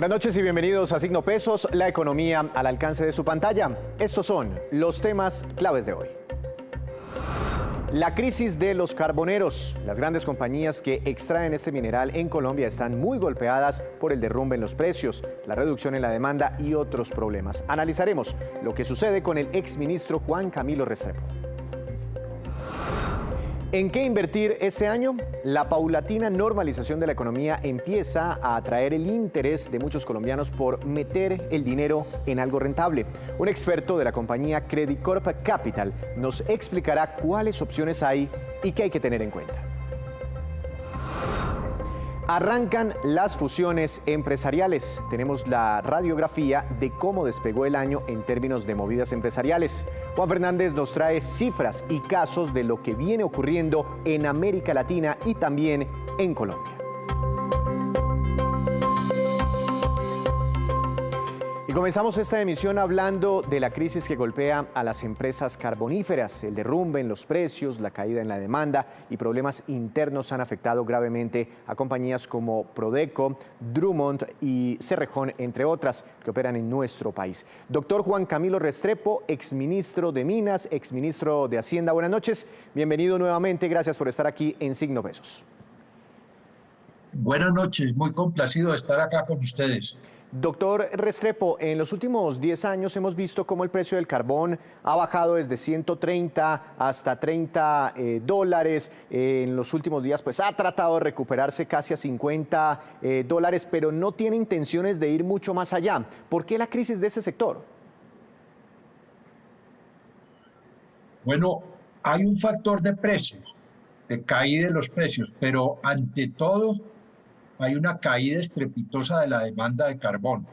Buenas noches y bienvenidos a Signo Pesos, la economía al alcance de su pantalla. Estos son los temas claves de hoy. La crisis de los carboneros. Las grandes compañías que extraen este mineral en Colombia están muy golpeadas por el derrumbe en los precios, la reducción en la demanda y otros problemas. Analizaremos lo que sucede con el exministro Juan Camilo Restrepo. ¿En qué invertir este año? La paulatina normalización de la economía empieza a atraer el interés de muchos colombianos por meter el dinero en algo rentable. Un experto de la compañía Credit Corp Capital nos explicará cuáles opciones hay y qué hay que tener en cuenta. Arrancan las fusiones empresariales. Tenemos la radiografía de cómo despegó el año en términos de movidas empresariales. Juan Fernández nos trae cifras y casos de lo que viene ocurriendo en América Latina y también en Colombia. Y comenzamos esta emisión hablando de la crisis que golpea a las empresas carboníferas. El derrumbe en los precios, la caída en la demanda y problemas internos han afectado gravemente a compañías como Prodeco, Drummond y Cerrejón, entre otras, que operan en nuestro país. Doctor Juan Camilo Restrepo, exministro de Minas, exministro de Hacienda. Buenas noches, bienvenido nuevamente, gracias por estar aquí en Signo Pesos. Buenas noches, muy complacido de estar acá con ustedes. Doctor Restrepo, en los últimos 10 años hemos visto cómo el precio del carbón ha bajado desde 130 hasta 30 dólares. En los últimos días pues ha tratado de recuperarse casi a 50 dólares, pero no tiene intenciones de ir mucho más allá. ¿Por qué la crisis de ese sector? Bueno, hay un factor de precios, de caída de los precios, pero ante todo hay una caída estrepitosa de la demanda de carbón.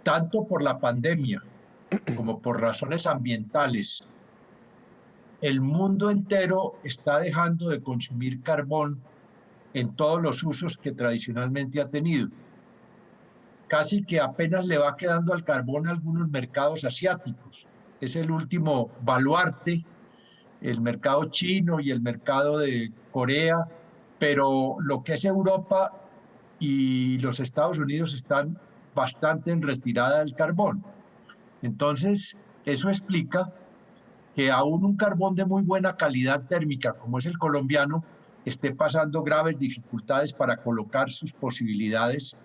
Tanto por la pandemia como por razones ambientales, el mundo entero está dejando de consumir carbón en todos los usos que tradicionalmente ha tenido. Casi que apenas le va quedando al carbón a algunos mercados asiáticos. Es el último baluarte, el mercado chino y el mercado de Corea, pero lo que es Europa y los Estados Unidos están bastante en retirada del carbón. Entonces, eso explica que aún un carbón de muy buena calidad térmica, como es el colombiano, esté pasando graves dificultades para colocar sus posibilidades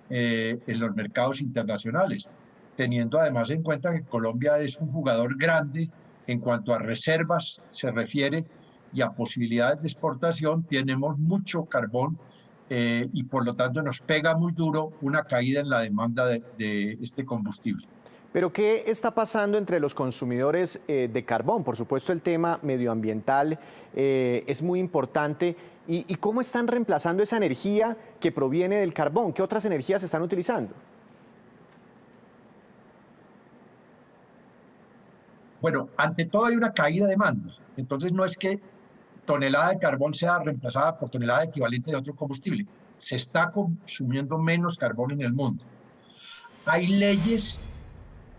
en los mercados internacionales, teniendo además en cuenta que Colombia es un jugador grande en cuanto a reservas se refiere y a posibilidades de exportación. Tenemos mucho carbón y por lo tanto nos pega muy duro una caída en la demanda de este combustible. ¿Pero qué está pasando entre los consumidores de carbón? Por supuesto, el tema medioambiental es muy importante. ¿Y cómo están reemplazando esa energía que proviene del carbón? ¿Qué otras energías están utilizando? Bueno, ante todo hay una caída de demanda. Entonces no es que tonelada de carbón sea reemplazada por tonelada equivalente de otro combustible. Se está consumiendo menos carbón en el mundo. Hay leyes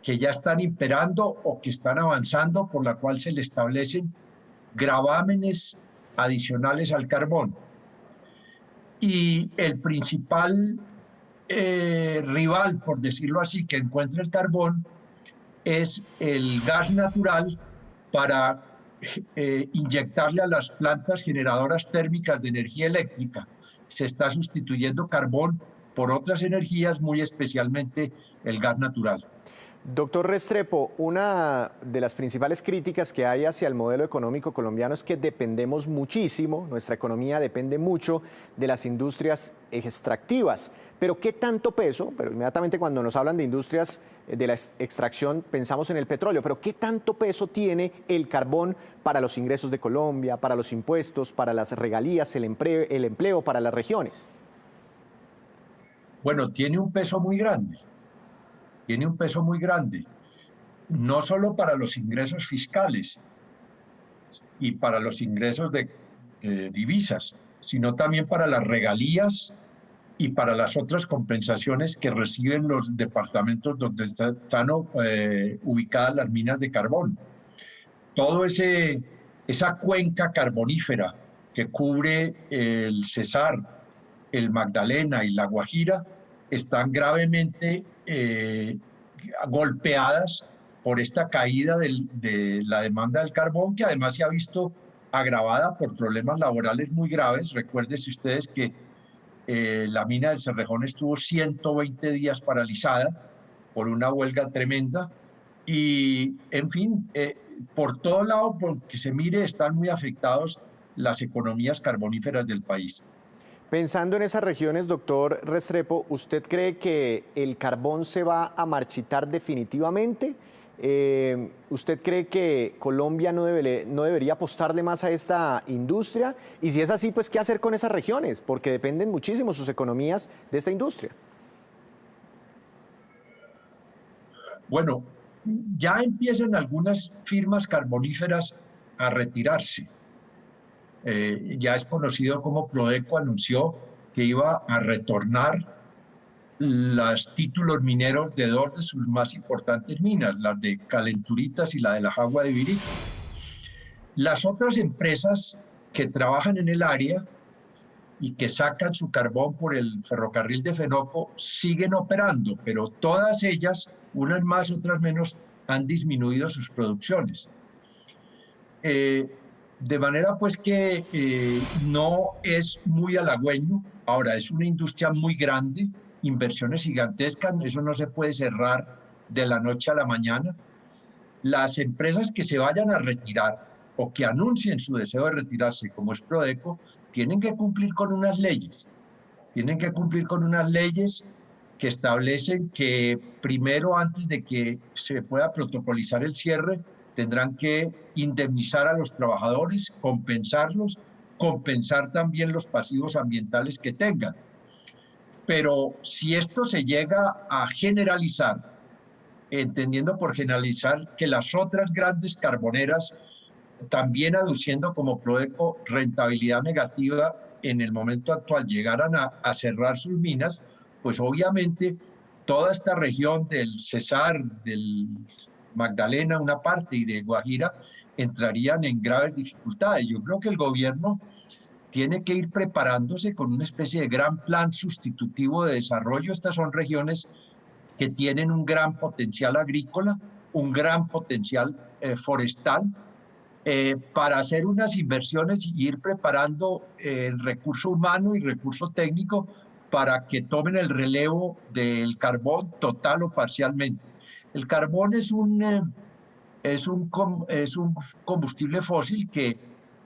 que ya están imperando o que están avanzando por la cual se le establecen gravámenes adicionales al carbón. Y el principal rival, por decirlo así, que encuentra el carbón es el gas natural para inyectarle a las plantas generadoras térmicas de energía eléctrica. Se está sustituyendo carbón por otras energías, muy especialmente el gas natural. Doctor Restrepo, una de las principales críticas que hay hacia el modelo económico colombiano es que dependemos muchísimo, nuestra economía depende mucho de las industrias extractivas. Pero ¿qué tanto peso? Pero inmediatamente cuando nos hablan de industrias de la extracción pensamos en el petróleo, pero ¿qué tanto peso tiene el carbón para los ingresos de Colombia, para los impuestos, para las regalías, el empleo para las regiones? Bueno, tiene un peso muy grande. Tiene un peso muy grande, no solo para los ingresos fiscales y para los ingresos de divisas, sino también para las regalías y para las otras compensaciones que reciben los departamentos donde están ubicadas las minas de carbón. Todo esa cuenca carbonífera que cubre el Cesar, el Magdalena y la Guajira están gravemente golpeadas por esta caída de la demanda del carbón, que además se ha visto agravada por problemas laborales muy graves. Recuérdense ustedes que la mina del Cerrejón estuvo 120 días paralizada por una huelga tremenda y, en fin, por todo lado, por que se mire, están muy afectados las economías carboníferas del país. Pensando en esas regiones, doctor Restrepo, ¿usted cree que el carbón se va a marchitar definitivamente? ¿Usted cree que Colombia no debería apostarle más a esta industria? Y si es así, pues, ¿qué hacer con esas regiones? Porque dependen muchísimo sus economías de esta industria. Bueno, ya empiezan algunas firmas carboníferas a retirarse. Ya es conocido como Prodeco anunció que iba a retornar los títulos mineros de dos de sus más importantes minas, las de Calenturitas y la de la Jagua de Virito. Las otras empresas que trabajan en el área y que sacan su carbón por el ferrocarril de Fenoco siguen operando, pero todas ellas, unas más, otras menos, han disminuido sus producciones. De manera pues que no es muy halagüeño. Ahora, es una industria muy grande, inversiones gigantescas, eso no se puede cerrar de la noche a la mañana. Las empresas que se vayan a retirar o que anuncien su deseo de retirarse, como es Prodeco, tienen que cumplir con unas leyes. Tienen que cumplir con unas leyes que establecen que primero, antes de que se pueda protocolizar el cierre, tendrán que indemnizar a los trabajadores, compensarlos, compensar también los pasivos ambientales que tengan. Pero si esto se llega a generalizar, entendiendo por generalizar que las otras grandes carboneras, también aduciendo como Prodeco rentabilidad negativa en el momento actual, llegaran a cerrar sus minas, pues obviamente toda esta región del Cesar, del Magdalena, una parte, y de Guajira, entrarían en graves dificultades. Yo creo que el gobierno tiene que ir preparándose con una especie de gran plan sustitutivo de desarrollo. Estas son regiones que tienen un gran potencial agrícola, un gran potencial forestal, para hacer unas inversiones y ir preparando el recurso humano y recurso técnico para que tomen el relevo del carbón total o parcialmente. El carbón es un combustible fósil que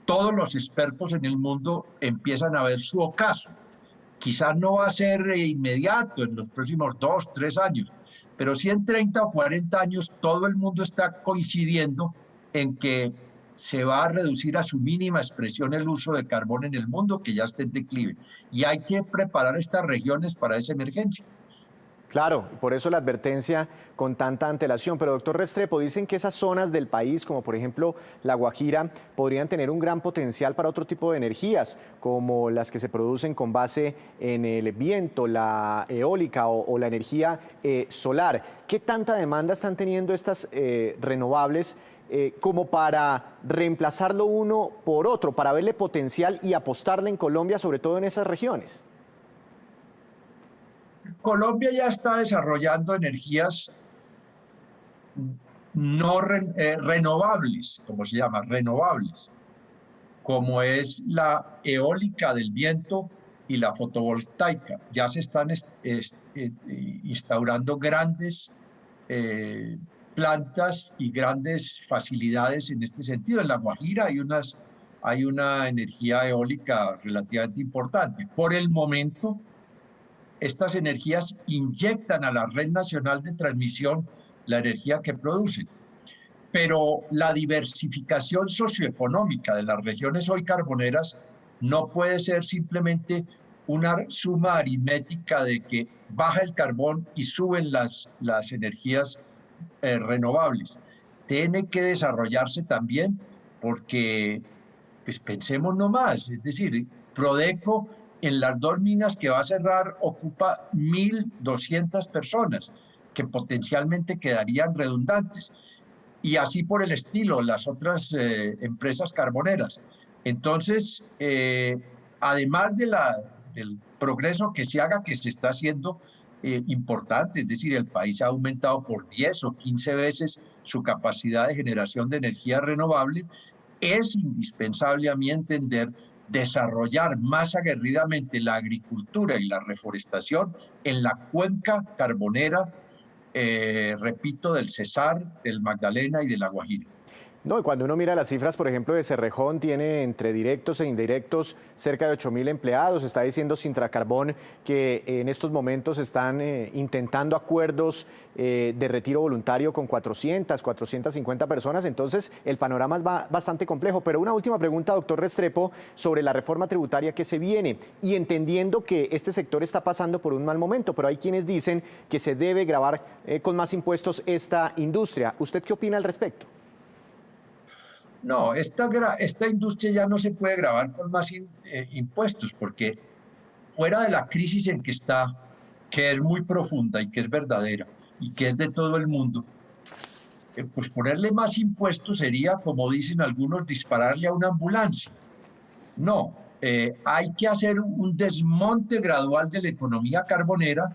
todos los expertos en el mundo empiezan a ver su ocaso. Quizás no va a ser inmediato en los próximos 2, 3 años, pero sí en 30 o 40 años todo el mundo está coincidiendo en que se va a reducir a su mínima expresión el uso de carbón en el mundo, que ya está en declive. Y hay que preparar estas regiones para esa emergencia. Claro, por eso la advertencia con tanta antelación. Pero, doctor Restrepo, dicen que esas zonas del país, como por ejemplo La Guajira, podrían tener un gran potencial para otro tipo de energías, como las que se producen con base en el viento, la eólica o la energía solar. ¿Qué tanta demanda están teniendo estas renovables como para reemplazarlo uno por otro, para verle potencial y apostarle en Colombia, sobre todo en esas regiones? Colombia ya está desarrollando energías no renovables, como se llama, renovables, como es la eólica del viento y la fotovoltaica. Ya se están instaurando grandes plantas y grandes facilidades en este sentido. En La Guajira hay una energía eólica relativamente importante. Por el momento, estas energías inyectan a la red nacional de transmisión la energía que producen. Pero la diversificación socioeconómica de las regiones hoy carboneras no puede ser simplemente una suma aritmética de que baja el carbón y suben las energías renovables. Tiene que desarrollarse también porque, pues pensemos nomás, es decir, Prodeco en las dos minas que va a cerrar ocupa 1.200 personas que potencialmente quedarían redundantes. Y así por el estilo, las otras empresas carboneras. Entonces, además del progreso que se haga, que se está haciendo importante, es decir, el país ha aumentado por 10 o 15 veces su capacidad de generación de energía renovable. Es indispensable, a mi entender, desarrollar más aguerridamente la agricultura y la reforestación en la cuenca carbonera, repito, del Cesar, del Magdalena y de La Guajira. No, y cuando uno mira las cifras, por ejemplo, de Cerrejón, tiene entre directos e indirectos cerca de 8.000 empleados. Está diciendo Sintracarbón que en estos momentos están intentando acuerdos de retiro voluntario con 450 personas. Entonces, el panorama es bastante complejo. Pero una última pregunta, doctor Restrepo, sobre la reforma tributaria que se viene. Y entendiendo que este sector está pasando por un mal momento, pero hay quienes dicen que se debe gravar con más impuestos esta industria. ¿Usted qué opina al respecto? No, esta industria ya no se puede gravar con más impuestos, porque fuera de la crisis en que está, que es muy profunda y que es verdadera y que es de todo el mundo, pues ponerle más impuestos sería, como dicen algunos, dispararle a una ambulancia. No, hay que hacer un desmonte gradual de la economía carbonera,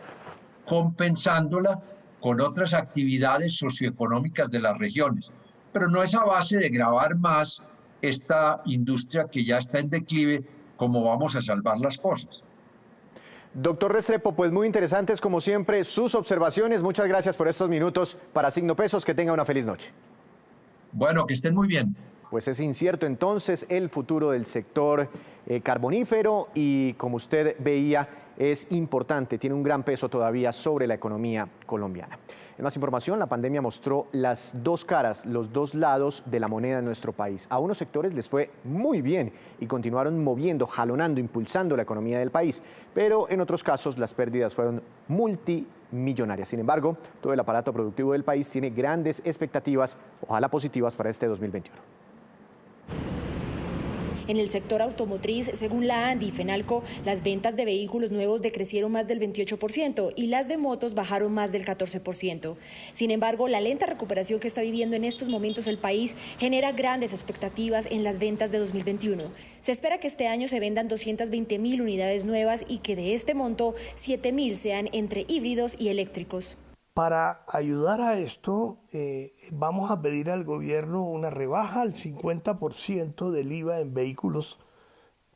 compensándola con otras actividades socioeconómicas de las regiones. Pero no es a base de gravar más esta industria que ya está en declive como vamos a salvar las cosas. Doctor Restrepo, pues muy interesantes como siempre sus observaciones. Muchas gracias por estos minutos para Signo Pesos. Que tenga una feliz noche. Bueno, que estén muy bien. Pues es incierto entonces el futuro del sector carbonífero y como usted veía es importante, tiene un gran peso todavía sobre la economía colombiana. En más información, la pandemia mostró las dos caras, los dos lados de la moneda en nuestro país. A unos sectores les fue muy bien y continuaron moviendo, jalonando, impulsando la economía del país, pero en otros casos las pérdidas fueron multimillonarias. Sin embargo, todo el aparato productivo del país tiene grandes expectativas, ojalá positivas, para este 2021. En el sector automotriz, según la ANDI y FENALCO, las ventas de vehículos nuevos decrecieron más del 28% y las de motos bajaron más del 14%. Sin embargo, la lenta recuperación que está viviendo en estos momentos el país genera grandes expectativas en las ventas de 2021. Se espera que este año se vendan 220.000 unidades nuevas y que de este monto, 7.000 sean entre híbridos y eléctricos. Para ayudar a esto, vamos a pedir al gobierno una rebaja al 50% del IVA en vehículos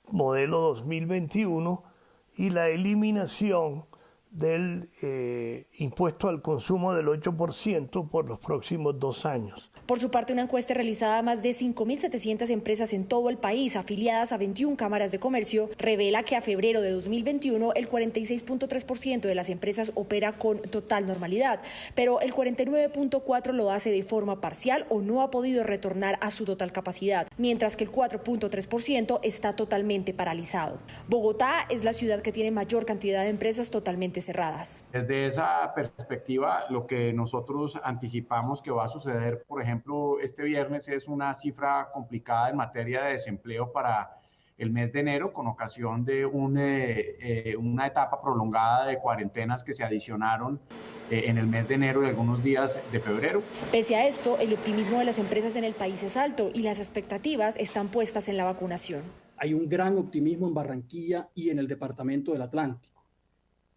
modelo 2021 y la eliminación del impuesto al consumo del 8% por los próximos 2 años. Por su parte, una encuesta realizada a más de 5.700 empresas en todo el país, afiliadas a 21 cámaras de comercio, revela que a febrero de 2021 el 46.3% de las empresas opera con total normalidad, pero el 49.4% lo hace de forma parcial o no ha podido retornar a su total capacidad, mientras que el 4.3% está totalmente paralizado. Bogotá es la ciudad que tiene mayor cantidad de empresas totalmente cerradas. Desde esa perspectiva, lo que nosotros anticipamos que va a suceder, por ejemplo, este viernes es una cifra complicada en materia de desempleo para el mes de enero, con ocasión de una etapa prolongada de cuarentenas que se adicionaron en el mes de enero y algunos días de febrero. Pese a esto, el optimismo de las empresas en el país es alto y las expectativas están puestas en la vacunación. Hay un gran optimismo en Barranquilla y en el departamento del Atlántico.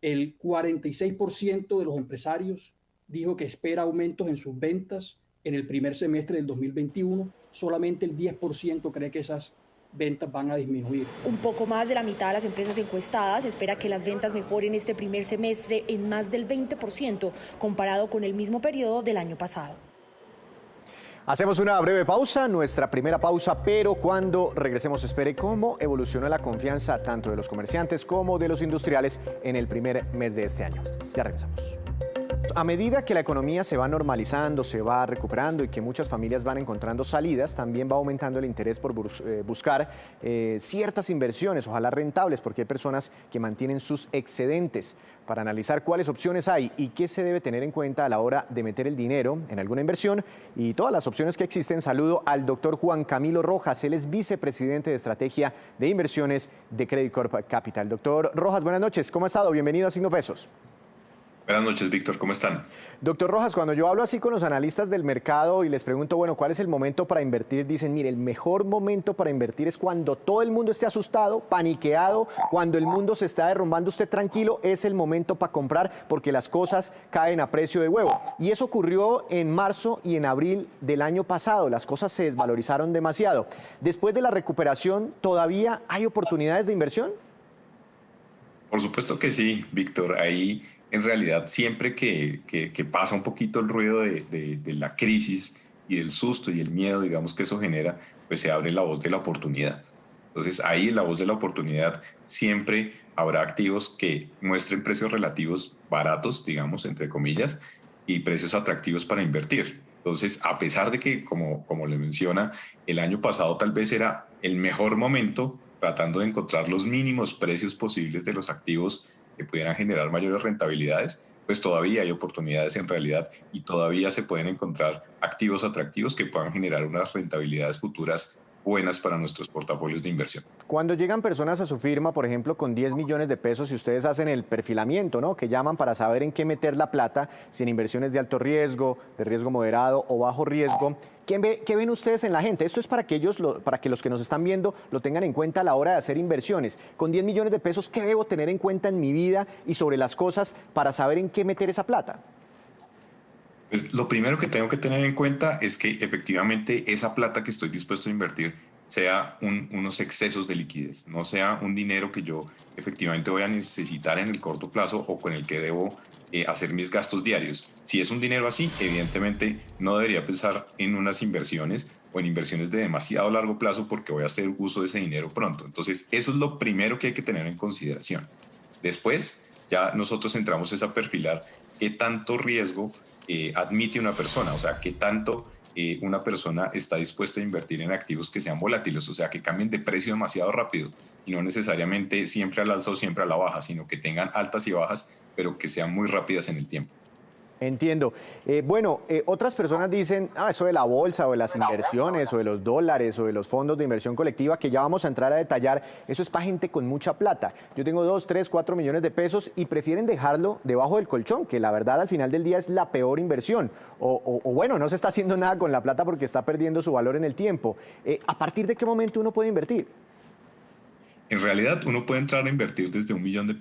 El 46% de los empresarios dijo que espera aumentos en sus ventas en el primer semestre del 2021, solamente el 10% cree que esas ventas van a disminuir. Un poco más de la mitad de las empresas encuestadas espera que las ventas mejoren este primer semestre en más del 20% comparado con el mismo periodo del año pasado. Hacemos una breve pausa, nuestra primera pausa, pero cuando regresemos espere cómo evolucionó la confianza tanto de los comerciantes como de los industriales en el primer mes de este año. Ya regresamos. A medida que la economía se va normalizando, se va recuperando y que muchas familias van encontrando salidas, también va aumentando el interés por buscar ciertas inversiones, ojalá rentables, porque hay personas que mantienen sus excedentes. Para analizar cuáles opciones hay y qué se debe tener en cuenta a la hora de meter el dinero en alguna inversión y todas las opciones que existen, saludo al doctor Juan Camilo Rojas. Él es vicepresidente de Estrategia de Inversiones de Credit Corp Capital. Doctor Rojas, buenas noches. ¿Cómo ha estado? Bienvenido a Signo Pesos. Buenas noches, Víctor, ¿cómo están? Doctor Rojas, cuando yo hablo así con los analistas del mercado y les pregunto, bueno, ¿cuál es el momento para invertir? Dicen, mire, el mejor momento para invertir es cuando todo el mundo esté asustado, paniqueado, cuando el mundo se está derrumbando, usted tranquilo, es el momento para comprar porque las cosas caen a precio de huevo. Y eso ocurrió en marzo y en abril del año pasado, las cosas se desvalorizaron demasiado. Después de la recuperación, ¿todavía hay oportunidades de inversión? Por supuesto que sí, Víctor. Ahí, en realidad, siempre que pasa un poquito el ruido de la crisis y del susto y el miedo, digamos, que eso genera, pues se abre la voz de la oportunidad. Entonces, ahí en la voz de la oportunidad siempre habrá activos que muestren precios relativos baratos, digamos, entre comillas, y precios atractivos para invertir. Entonces, a pesar de que, como le menciona, el año pasado tal vez era el mejor momento tratando de encontrar los mínimos precios posibles de los activos que pudieran generar mayores rentabilidades, pues todavía hay oportunidades en realidad y todavía se pueden encontrar activos atractivos que puedan generar unas rentabilidades futuras buenas para nuestros portafolios de inversión. Cuando llegan personas a su firma, por ejemplo, con 10 millones de pesos y ustedes hacen el perfilamiento, ¿no? Que llaman para saber en qué meter la plata, si en inversiones de alto riesgo, de riesgo moderado o bajo riesgo, ¿qué ven ustedes en la gente? Esto es para que para que los que nos están viendo lo tengan en cuenta a la hora de hacer inversiones. Con 10 millones de pesos, ¿qué debo tener en cuenta en mi vida y sobre las cosas para saber en qué meter esa plata? Pues lo primero que tengo que tener en cuenta es que efectivamente esa plata que estoy dispuesto a invertir sea unos excesos de liquidez, no sea un dinero que yo efectivamente voy a necesitar en el corto plazo o con el que debo hacer mis gastos diarios. Si es un dinero así, evidentemente no debería pensar en unas inversiones o en inversiones de demasiado largo plazo porque voy a hacer uso de ese dinero pronto. Entonces, eso es lo primero que hay que tener en consideración. Después, ya nosotros entramos a perfilar qué tanto riesgo admite una persona, o sea, qué tanto una persona está dispuesta a invertir en activos que sean volátiles, o sea, que cambien de precio demasiado rápido y no necesariamente siempre al alza o siempre a la baja, sino que tengan altas y bajas, pero que sean muy rápidas en el tiempo. Entiendo. Otras personas dicen, eso de la bolsa o de las inversiones o de los dólares o de los fondos de inversión colectiva, que ya vamos a entrar a detallar, eso es para gente con mucha plata. Yo tengo 2, 3, 4 millones de pesos y prefieren dejarlo debajo del colchón, que la verdad al final del día es la peor inversión. O bueno, no se está haciendo nada con la plata porque está perdiendo su valor en el tiempo. ¿A partir de qué momento uno puede invertir? En realidad, uno puede entrar a invertir desde $1 millón.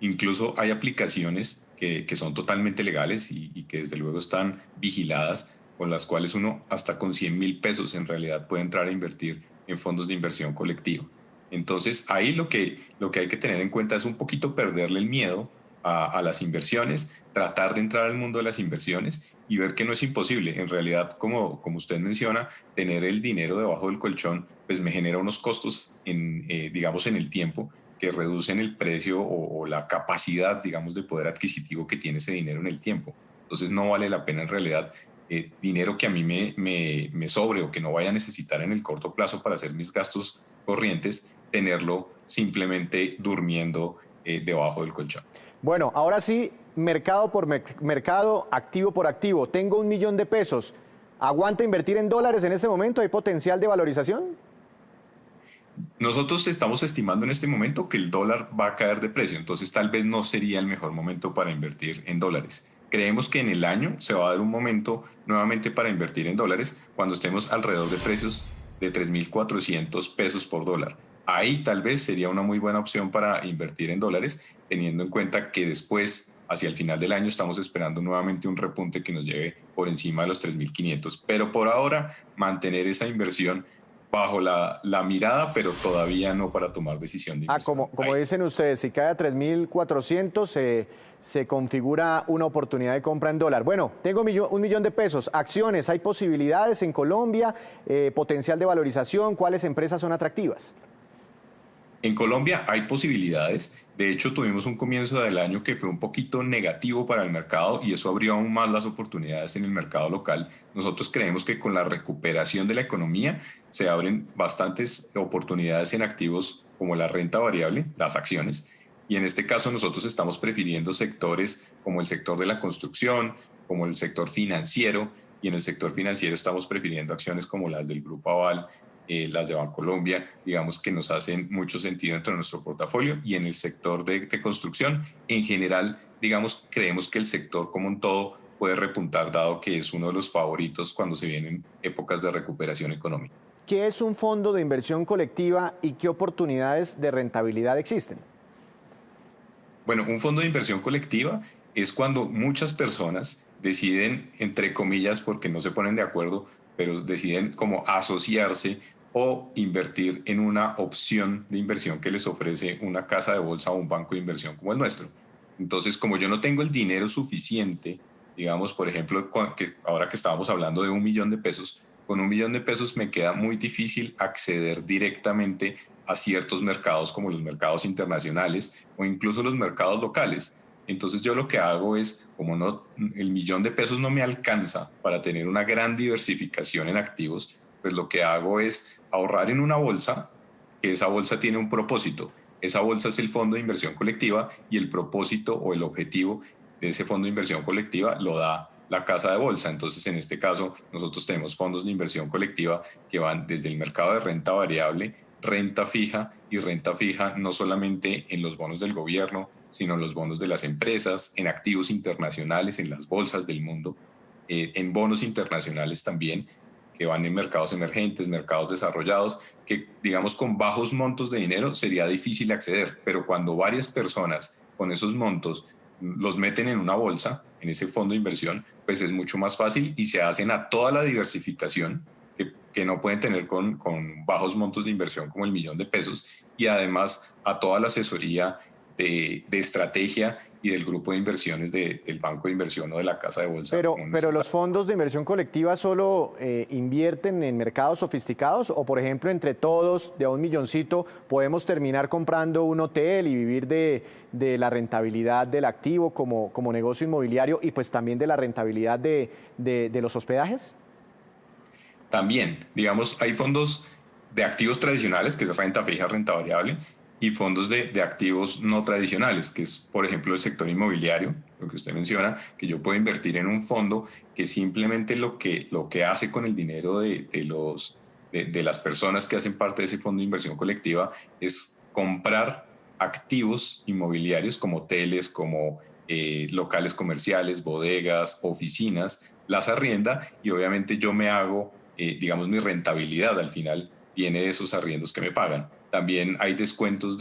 Incluso hay aplicaciones que son totalmente legales y que desde luego están vigiladas, con las cuales uno hasta con 100,000 pesos en realidad puede entrar a invertir en fondos de inversión colectiva. Entonces ahí lo que hay que tener en cuenta es un poquito perderle el miedo a las inversiones, tratar de entrar al mundo de las inversiones y ver que no es imposible. En realidad, como usted menciona, tener el dinero debajo del colchón pues me genera unos costos digamos en el tiempo que reducen el precio o la capacidad, digamos, de poder adquisitivo que tiene ese dinero en el tiempo. Entonces no vale la pena en realidad dinero que a mí me sobre o que no vaya a necesitar en el corto plazo para hacer mis gastos corrientes, tenerlo simplemente durmiendo debajo del colchón. Bueno, ahora sí, mercado por mercado, activo por activo. Tengo 1 millón de pesos. ¿Aguanta invertir en dólares en este momento? ¿Hay potencial de valorización? Nosotros estamos estimando en este momento que el dólar va a caer de precio, entonces tal vez no sería el mejor momento para invertir en dólares. Creemos que en el año se va a dar un momento nuevamente para invertir en dólares cuando estemos alrededor de precios de 3,400 pesos por dólar. Ahí tal vez sería una muy buena opción para invertir en dólares, teniendo en cuenta que después, hacia el final del año, estamos esperando nuevamente un repunte que nos lleve por encima de los 3,500. Pero por ahora, mantener esa inversión bajo la mirada, pero todavía no para tomar decisión de inversión. Como dicen ustedes, si cae a 3,400 se configura una oportunidad de compra en dólar. Bueno, tengo 1 millón de pesos, acciones, ¿hay posibilidades en Colombia? ¿Potencial de valorización? ¿Cuáles empresas son atractivas? En Colombia hay posibilidades. De hecho, tuvimos un comienzo del año que fue un poquito negativo para el mercado y eso abrió aún más las oportunidades en el mercado local. Nosotros creemos que con la recuperación de la economía se abren bastantes oportunidades en activos como la renta variable, las acciones. Y en este caso nosotros estamos prefiriendo sectores como el sector de la construcción, como el sector financiero, y en el sector financiero estamos prefiriendo acciones como las del Grupo Aval, las de Bancolombia, digamos que nos hacen mucho sentido dentro de nuestro portafolio, y en el sector de construcción, en general, digamos, creemos que el sector como un todo puede repuntar, dado que es uno de los favoritos cuando se vienen épocas de recuperación económica. ¿Qué es un fondo de inversión colectiva y qué oportunidades de rentabilidad existen? Bueno, un fondo de inversión colectiva es cuando muchas personas deciden, entre comillas, porque no se ponen de acuerdo, pero deciden como asociarse o invertir en una opción de inversión que les ofrece una casa de bolsa o un banco de inversión como el nuestro. Entonces, como yo no tengo el dinero suficiente, digamos, por ejemplo, ahora que estábamos hablando de 1 millón de pesos, con 1 millón de pesos me queda muy difícil acceder directamente a ciertos mercados como los mercados internacionales o incluso los mercados locales. Entonces yo lo que hago es, como no, el 1 millón de pesos no me alcanza para tener una gran diversificación en activos, pues lo que hago es ahorrar en una bolsa, que esa bolsa tiene un propósito. Esa bolsa es el fondo de inversión colectiva y el propósito o el objetivo de ese fondo de inversión colectiva lo da la casa de bolsa. Entonces, en este caso, nosotros tenemos fondos de inversión colectiva que van desde el mercado de renta variable, renta fija y renta fija no solamente en los bonos del gobierno, sino en los bonos de las empresas, en activos internacionales, en las bolsas del mundo, en bonos internacionales también, que van en mercados emergentes, mercados desarrollados, que digamos con bajos montos de dinero sería difícil acceder, pero cuando varias personas con esos montos los meten en una bolsa, en ese fondo de inversión, pues es mucho más fácil y se hacen a toda la diversificación que no pueden tener con bajos montos de inversión como el 1 millón de pesos, y además a toda la asesoría de estrategia y del grupo de inversiones del banco de inversión o de la casa de bolsa. Pero los fondos de inversión colectiva solo invierten en mercados sofisticados, o por ejemplo entre todos de a 1 milloncito podemos terminar comprando un hotel y vivir de la rentabilidad del activo como negocio inmobiliario y pues también de la rentabilidad de los hospedajes. También, digamos, hay fondos de activos tradicionales, que es renta fija, renta variable, y fondos de activos no tradicionales, que es, por ejemplo, el sector inmobiliario, lo que usted menciona, que yo puedo invertir en un fondo que simplemente lo que hace con el dinero de las personas que hacen parte de ese fondo de inversión colectiva es comprar activos inmobiliarios como hoteles, como locales comerciales, bodegas, oficinas, las arrienda y obviamente yo me hago, digamos, mi rentabilidad al final viene de esos arriendos que me pagan. También hay descuentos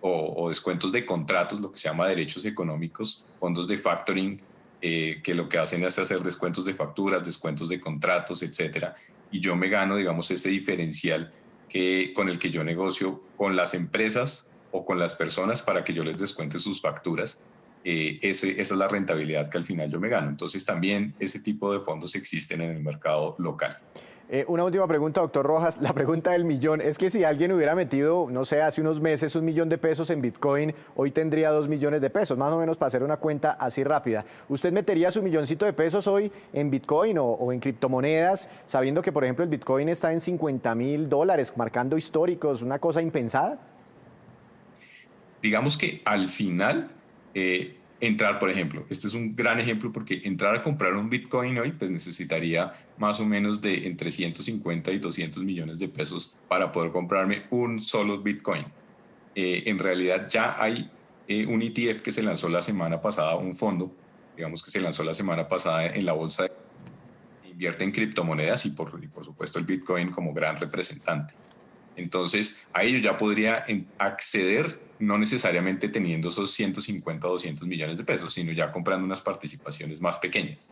o descuentos de contratos, lo que se llama derechos económicos, fondos de factoring, que lo que hacen es hacer descuentos de facturas, descuentos de contratos, etcétera. Y yo me gano, digamos, ese diferencial con el que yo negocio con las empresas o con las personas para que yo les descuente sus facturas. Esa es la rentabilidad que al final yo me gano. Entonces también ese tipo de fondos existen en el mercado local. Una última pregunta, doctor Rojas. La pregunta del millón es que si alguien hubiera metido, no sé, hace unos meses 1 millón de pesos en Bitcoin, hoy tendría 2 millones de pesos, más o menos para hacer una cuenta así rápida. ¿Usted metería su milloncito de pesos hoy en Bitcoin o en criptomonedas, sabiendo que, por ejemplo, el Bitcoin está en $50,000, marcando históricos, una cosa impensada? Digamos que al final, entrar, por ejemplo, este es un gran ejemplo porque entrar a comprar un Bitcoin hoy, pues necesitaría más o menos de entre 150 y 200 millones de pesos para poder comprarme un solo Bitcoin. En realidad ya hay un ETF que se lanzó la semana pasada, un fondo, digamos que se lanzó la semana pasada en la bolsa, invierte en criptomonedas y por supuesto el Bitcoin como gran representante. Entonces, a ello ya podría acceder, no necesariamente teniendo esos 150 o 200 millones de pesos, sino ya comprando unas participaciones más pequeñas.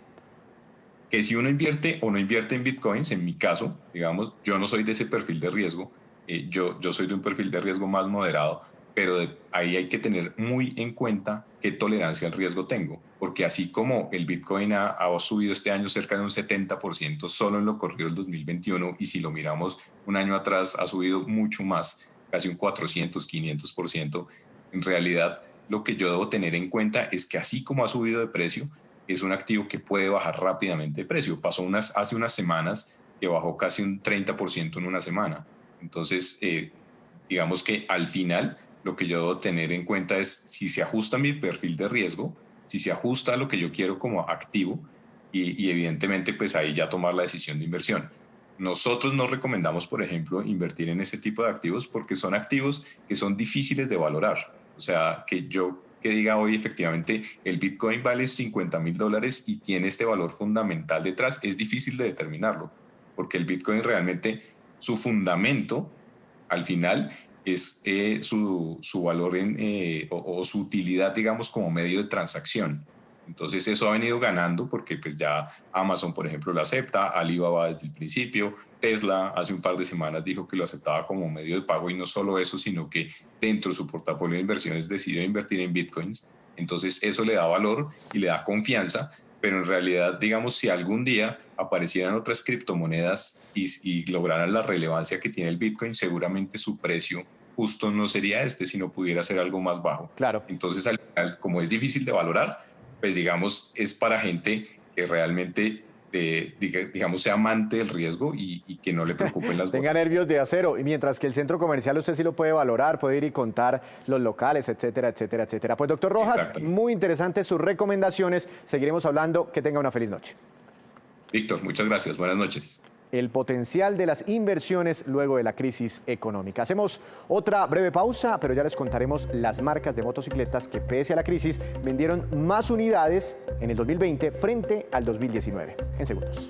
Que si uno invierte o no invierte en Bitcoins, en mi caso, digamos, yo no soy de ese perfil de riesgo, yo soy de un perfil de riesgo más moderado, pero ahí hay que tener muy en cuenta qué tolerancia al riesgo tengo, porque así como el Bitcoin ha subido este año cerca de un 70% solo en lo corrido del 2021, y si lo miramos un año atrás ha subido mucho más, casi un 400, 500%, en realidad lo que yo debo tener en cuenta es que así como ha subido de precio, es un activo que puede bajar rápidamente de precio. Pasó hace unas semanas que bajó casi un 30% en una semana. Entonces, digamos que al final lo que yo debo tener en cuenta es si se ajusta a mi perfil de riesgo, si se ajusta a lo que yo quiero como activo y evidentemente pues ahí ya tomar la decisión de inversión. Nosotros no recomendamos, por ejemplo, invertir en ese tipo de activos porque son activos que son difíciles de valorar. O sea, que yo que diga hoy efectivamente el Bitcoin vale $50.000 y tiene este valor fundamental detrás. Es difícil de determinarlo, porque el Bitcoin realmente, su fundamento al final es su valor o su utilidad, digamos, como medio de transacción. Entonces eso ha venido ganando porque pues ya Amazon, por ejemplo, lo acepta, Alibaba desde el principio, Tesla hace un par de semanas dijo que lo aceptaba como medio de pago, y no solo eso, sino que dentro de su portafolio de inversiones decidió invertir en Bitcoins. Entonces eso le da valor y le da confianza, pero en realidad, digamos, si algún día aparecieran otras criptomonedas y lograran la relevancia que tiene el Bitcoin, seguramente su precio justo no sería este, sino pudiera ser algo más bajo. Claro. Entonces, al final, como es difícil de valorar, pues digamos, es para gente que realmente, digamos, sea amante del riesgo y que no le preocupen las tenga nervios de acero. Y mientras que el centro comercial usted sí lo puede valorar, puede ir y contar los locales, etcétera, etcétera, etcétera. Pues doctor Rojas, muy interesantes sus recomendaciones. Seguiremos hablando. Que tenga una feliz noche. Víctor, muchas gracias. Buenas noches. El potencial de las inversiones luego de la crisis económica. Hacemos otra breve pausa, pero ya les contaremos las marcas de motocicletas que, pese a la crisis, vendieron más unidades en el 2020 frente al 2019. En segundos.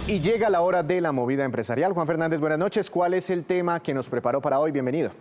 Y llega la hora de la movida empresarial. Juan Fernández, buenas noches. ¿Cuál es el tema que nos preparó para hoy? Bienvenido.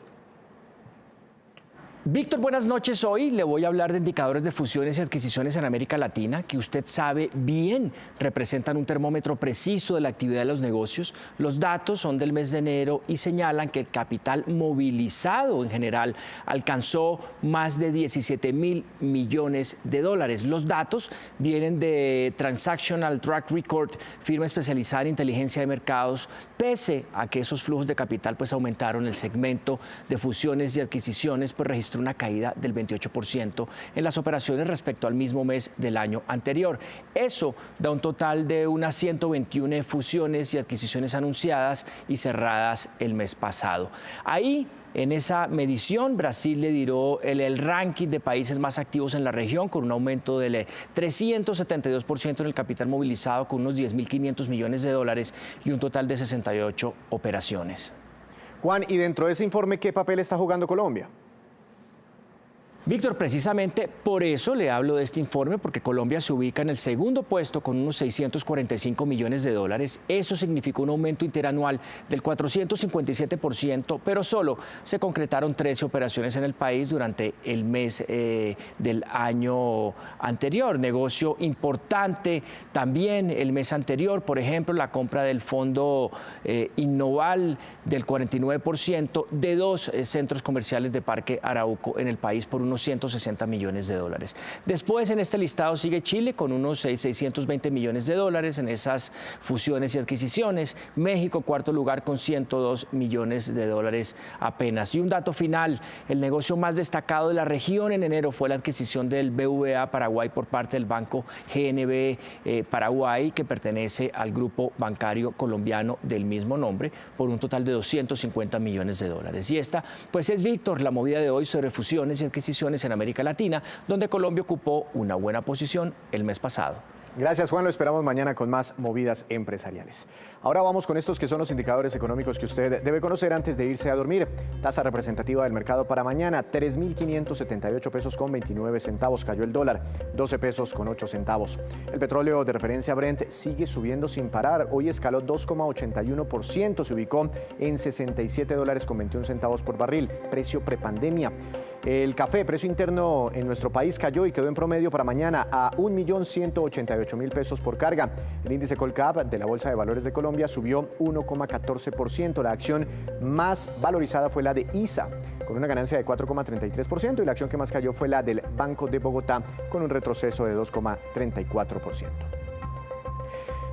Víctor, buenas noches. Hoy le voy a hablar de indicadores de fusiones y adquisiciones en América Latina, que usted sabe bien representan un termómetro preciso de la actividad de los negocios. Los datos son del mes de enero y señalan que el capital movilizado en general alcanzó más de 17.000 millones de dólares. Los datos vienen de Transactional Track Record, firma especializada en inteligencia de mercados, pese a que esos flujos de capital pues aumentaron. El segmento de fusiones y adquisiciones pues registró una caída del 28% en las operaciones respecto al mismo mes del año anterior. Eso da un total de unas 121 fusiones y adquisiciones anunciadas y cerradas el mes pasado. Ahí, en esa medición, Brasil lideró el ranking de países más activos en la región, con un aumento del 372% en el capital movilizado, con unos 10.500 millones de dólares y un total de 68 operaciones. Juan, y dentro de ese informe, ¿qué papel está jugando Colombia? Víctor, precisamente por eso le hablo de este informe, porque Colombia se ubica en el segundo puesto con unos 645 millones de dólares. Eso significó un aumento interanual del 457%, pero solo se concretaron 13 operaciones en el país durante el mes del año anterior. Negocio importante también el mes anterior, por ejemplo, la compra del fondo Innoval del 49% de 2 centros comerciales de Parque Arauco en el país por unos 160 millones de dólares. Después en este listado sigue Chile con unos 620 millones de dólares en esas fusiones y adquisiciones. México, cuarto lugar, con 102 millones de dólares apenas. Y un dato final, el negocio más destacado de la región en enero fue la adquisición del BVA Paraguay por parte del banco GNB Paraguay, que pertenece al grupo bancario colombiano del mismo nombre, por un total de 250 millones de dólares. Y esta, pues es, Víctor, la movida de hoy sobre fusiones y adquisiciones en América Latina, donde Colombia ocupó una buena posición el mes pasado. Gracias, Juan. Lo esperamos mañana con más movidas empresariales. Ahora vamos con estos que son los indicadores económicos que usted debe conocer antes de irse a dormir. Tasa representativa del mercado para mañana, 3.578 pesos con 29 centavos. Cayó el dólar, 12 pesos con 8 centavos. El petróleo de referencia Brent sigue subiendo sin parar. Hoy escaló 2,81%. Se ubicó en $67 con 21 centavos por barril. Precio prepandemia. El café, precio interno en nuestro país, cayó y quedó en promedio para mañana a 1.188.000 pesos por carga. El índice Colcap de la Bolsa de Valores de Colombia subió 1,14%. La acción más valorizada fue la de ISA, con una ganancia de 4,33%, y la acción que más cayó fue la del Banco de Bogotá, con un retroceso de 2,34%.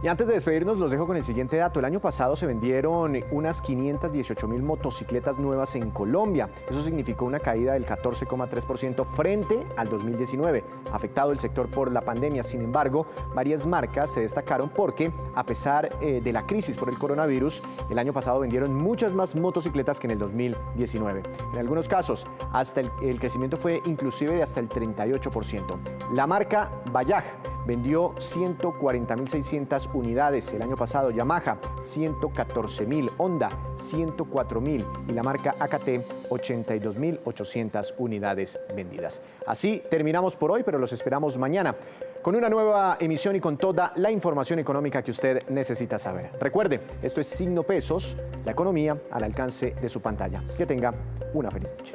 Y antes de despedirnos, los dejo con el siguiente dato. El año pasado se vendieron unas 518.000 motocicletas nuevas en Colombia. Eso significó una caída del 14,3% frente al 2019, afectado el sector por la pandemia. Sin embargo, varias marcas se destacaron porque, a pesar de la crisis por el coronavirus, el año pasado vendieron muchas más motocicletas que en el 2019. En algunos casos, hasta el crecimiento fue inclusive de hasta el 38%. La marca Bajaj vendió 140.600 unidades el año pasado, Yamaha 114.000, Honda 104.000 y la marca AKT 82.800 unidades vendidas. Así terminamos por hoy, pero los esperamos mañana con una nueva emisión y con toda la información económica que usted necesita saber. Recuerde, esto es Signo Pesos, la economía al alcance de su pantalla. Que tenga una feliz noche.